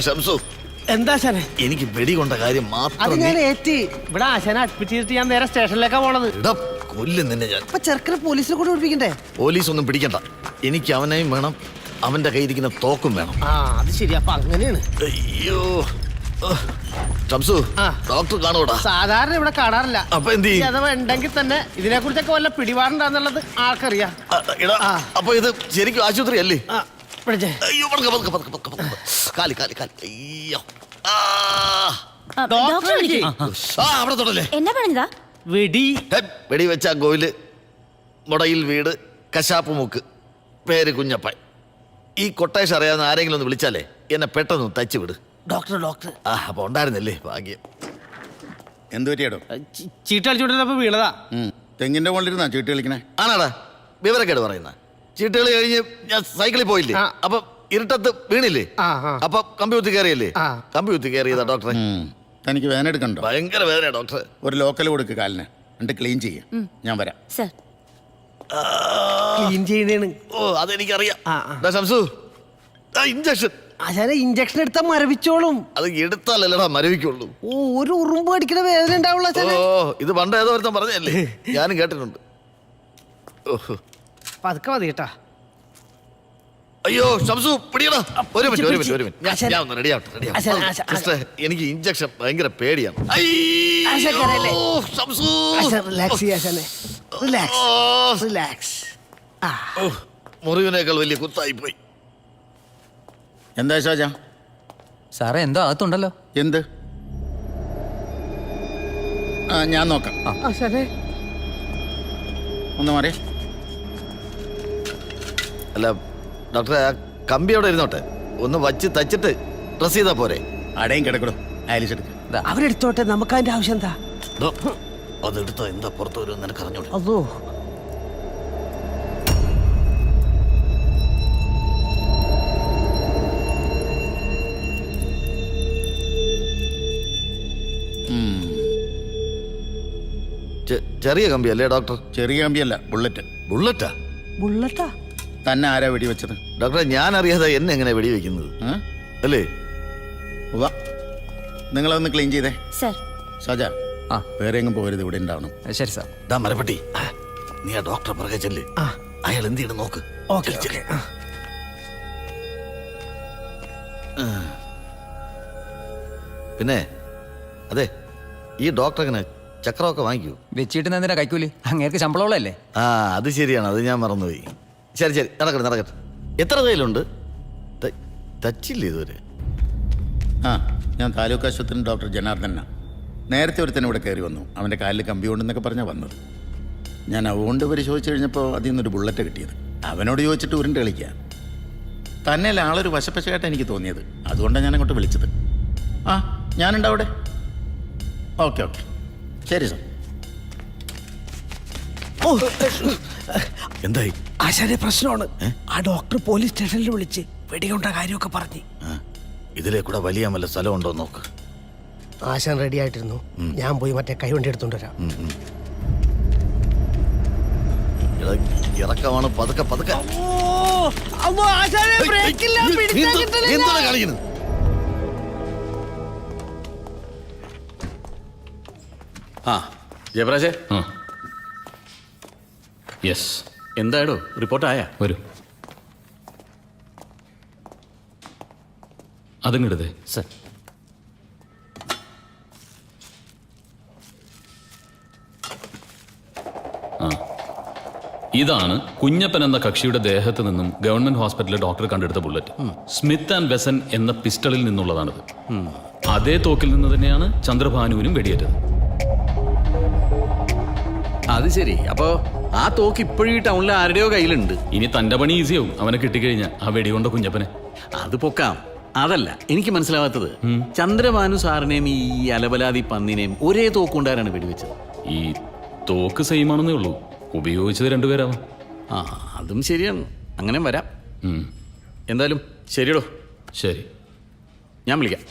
ഷംസു, എന്താ ആശാനെ? എനിക്ക് വെടികൊണ്ട കാര്യം അത് മാത്രം ഞാൻ ഏറ്റി. ഇവിടെ ആശാനെ അഡ്മിറ്റ് ചെയ്തിട്ട് ഞാൻ നേരെ സ്റ്റേഷനിലേക്കാ പോണത്. കൊല്ലും നിന്നെ ഞാൻ. അപ്പൊ ചെറുക്കനെ പോലീസിനെ കൂടെ പിടിപ്പിക്കണ്ടേ? പോലീസ് ഒന്നും പിടിക്കണ്ട, എനിക്ക് അവനെയും വേണം, അവന്റെ കയ്യിരിക്കുന്ന തോക്കും വേണം. ആ അത് ശരി, അപ്പൊ അങ്ങനെയാണ്. അയ്യോ ഷംസു, ഡോക്ടർ കാണൂടാ? സാധാരണ ഇവിടെ കാണാറില്ല. അപ്പൊ എന്ത് ചെയ്യും? അഥവാ ഉണ്ടെങ്കിൽ തന്നെ ഇതിനെ കുറിച്ചൊക്കെ വല്ല പിടിപാടുണ്ടാന്നുള്ളത് ആൾക്കറിയാം. അപ്പൊ ഇത് ശരിക്കും ആശുപത്രി അല്ലേ? അയ്യോ അവിടെ തൊടല്ലേ. എന്നാ പറഞ്ഞതാ? വെടി വെച്ച ഗോയില്, മുടയിൽ വീട്, കശാപ്പ് മൂക്ക്, പേര് കുഞ്ഞപ്പൻ. ഈ കൊട്ടേഷൻ അറിയാവുന്ന ആരെങ്കിലും ഒന്ന് വിളിച്ചാലേ എന്നെ പെട്ടെന്ന് തച്ചു വിട്. ഡോക്ടർ അപ്പൊ ഉണ്ടായിരുന്നല്ലേ, ഭാഗ്യം. എന്ത് പറ്റിയാടോ? ചീട്ട് കളിച്ചോണ്ടിരുന്നപ്പോ വീണതാ. തെങ്ങിന്റെ മുകളിലിരുന്നാ ചീട്ട് കളിക്കണേ? ആണാടാ, വിവരക്കേട് പറയുന്ന. ചീട്ടുകളി കഴിഞ്ഞ് ഞാൻ സൈക്കിളിൽ പോയില്ലേ, അപ്പൊ ഇരുട്ടത്ത് വീണില്ലേ, അപ്പൊ കമ്പ്യൂട്ടർ കയറിയല്ലേ. കമ്പ്യൂട്ടർ കയറിയതാ ഡോക്ടറെ. തനിക്ക് വേദന എടുക്കണ്ടോ? ഭയങ്കര വേദന ഡോക്ടർ. ഒരു ലോക്കൽ കൊടുക്ക് കാലിന്, എന്നിട്ട് ക്ലീൻ ചെയ്യാം. ഞാൻ വരാം. ക്ലീൻ ചെയ്യുന്നതാണ്. ഓ അതെനിക്കറിയാം. ഷംസു, ഇഞ്ചക്ഷൻ. ആശാനെ ഇഞ്ചക്ഷൻ എടുത്താൽ മരവിച്ചോളും. അത് എടുത്താലല്ലടാ മരവിക്കുള്ളൂ. ഓ, ഒരു ഉറുമ്പ് അടിക്കുന്ന വേദന ഉണ്ടാവുള്ള. ഓ ഇത് പണ്ട് ഏതോ ഒരുത്തൻ പറഞ്ഞല്ലേ, ഞാനും കേട്ടിട്ടുണ്ട്. പതുക്കെ മതി കേട്ടാ. അയ്യോ ഷംസു, പിടിയടാ. ഒരു മിനിറ്റ് ഞാൻ ഒന്ന് റെഡിയാവട്ടെ. എനിക്ക് ഇഞ്ചക്ഷൻ ഭയങ്കര പേടിയാണ്. മുറിവിനേക്കാൾ വലിയ കുത്തായി പോയി. എന്താ ഷാജ സാറേ? എന്തോ അകത്തുണ്ടല്ലോ. എന്ത്? ഞാൻ നോക്കാം. ഒന്ന് മാറി. അല്ല ഡോക്ടറെ, ആ കമ്പി അവിടെ ഇരുന്നോട്ടെ, ഒന്ന് വച്ച് തച്ചിട്ട് ഡ്രസ് ചെയ്താ പോരെ? അടയും കിടക്കടും, അയലിച്ചെടുക്ക. അവരെടുത്തോട്ടെ, നമുക്ക് അതിന്റെ ആവശ്യം എന്താ? അതെടുത്തോ, എന്താ പുറത്തു വരും നിനക്ക് അറിഞ്ഞോളൂ. അതോ ചെറിയ കമ്പി അല്ലേ ഡോക്ടർ? ചെറിയ കമ്പിയല്ല, ബുള്ളറ്റ്. ബുള്ളറ്റാ? ബുള്ളറ്റാ? തന്നെ ആരാ വെടിവെച്ചത്? ഡോക്ടറെ, ഞാൻ അറിയാതെ എന്നെ എങ്ങനെ വെടിവെക്കുന്നത് അല്ലേ? നിങ്ങളൊന്ന് ക്ലീൻ ചെയ്തേ. ഷാജ, ആ വേറെ എങ്ങും പോകരുത്, ഇവിടെ ഉണ്ടാവണം. ശരി സാർ. ദാ മരപ്പട്ടി, നീ ആ ഡോക്ടറെ പുറകെ ചെല്ല്. അയാൾ എന്ത് ചെയ്യണം നോക്ക്. പിന്നെ അതെ, ഈ ഡോക്ടർ എങ്ങനെ ചക്രമൊക്കെ വാങ്ങിക്കൂ? വെച്ചിട്ട് എന്തിനാ കൈക്കൂലി? അങ്ങേർക്ക് ശമ്പളമുള്ളല്ലേ. അത് ശരിയാണ്, അത് ഞാൻ മറന്നുപോയി. ശരി നടക്കട്ടെ. എത്ര തൈലുണ്ട്? തച്ചില്ലേ ഇതുവരെ? ഞാൻ താലൂക്ക് ആശുപത്രി ഡോക്ടർ ജനാർദ്ദനാ. നേരത്തെ ഒരുത്തന്നെ ഇവിടെ കയറി വന്നു. അവൻ്റെ കാലിൽ കമ്പി കൊണ്ടെന്നൊക്കെ പറഞ്ഞാൽ വന്നത്. ഞാൻ അതുകൊണ്ട് പരിശോധിച്ച് കഴിഞ്ഞപ്പോൾ അതിൽ നിന്നൊരു ബുള്ളറ്റ് കിട്ടിയത്. അവനോട് ചോദിച്ചിട്ട് ഉരുണ്ട് കളിക്കുക. തന്നെയല്ല, ആളൊരു വശപ്പശയായിട്ട് എനിക്ക് തോന്നിയത്. അതുകൊണ്ടാണ് ഞാൻ അങ്ങോട്ട് വിളിച്ചത്. ഞാനുണ്ട് അവിടെ. ഓക്കെ ശരി സാർ. എന്തായി? ആശാന്റെ പ്രശ്നമാണ്. ആ ഡോക്ടർ പോലീസ് സ്റ്റേഷനിൽ വിളിച്ച് വെടികൊണ്ട കാര്യമൊക്കെ പറഞ്ഞു. ഇതിലെ കൂടെ വലിയ വല്ല സ്ഥലം ഉണ്ടോ നോക്ക്. ആശാൻ റെഡി ആയിട്ടിരുന്നു. ഞാൻ പോയി മറ്റേ കൈവണ്ടി എടുത്തോണ്ട് വരാം. ഇറക്കമാണ്, പതുക്കെ. ജയപ്രകാശേ, യെസ്. എന്തായാലോ റിപ്പോർട്ടായ? വരൂ. അതിങ്ങെടുത്തേ. സർ, ഇതാണ് കുഞ്ഞപ്പൻ എന്ന കക്ഷിയുടെ ദേഹത്ത് നിന്നും ഗവൺമെന്റ് ഹോസ്പിറ്റലിൽ ഡോക്ടർ കണ്ടെടുത്ത ബുള്ളറ്റ്. സ്മിത്ത് ആൻഡ് വെസൻ എന്ന പിസ്റ്റളിൽ നിന്നുള്ളതാണിത്. അതേ തോക്കിൽ നിന്ന് തന്നെയാണ് ചന്ദ്രഭാനുവിനും വെടിയേറ്റത്. അത് ശരി. അപ്പോ ആ തോക്ക് ഇപ്പോഴും ഈ ടൗണിൽ ആരുടെയോ കയ്യിലുണ്ട്. ഇനി തന്റെ പണി ഈസിയാവും അവനെ കിട്ടിക്കഴിഞ്ഞാൽ ആ വെടികൊണ്ട കുഞ്ഞപ്പനെ. അത് പൊക്കാം. അതല്ല എനിക്ക് മനസ്സിലാവാത്തത്, ചന്ദ്രഭാനു സാറിനെയും ഈ അലബലാതി പന്നിനെയും ഒരേ തോക്കുണ്ടാരാണ് വെടിവെച്ചത്? ഈ തോക്ക് സെയിം ആണെന്നേ ഉള്ളൂ, ഉപയോഗിച്ചത് രണ്ടുപേരാവാം. അതും ശരിയാണ്, അങ്ങനെ വരാം. എന്തായാലും ശരിയടോ. ശരി, ഞാൻ വിളിക്കാം.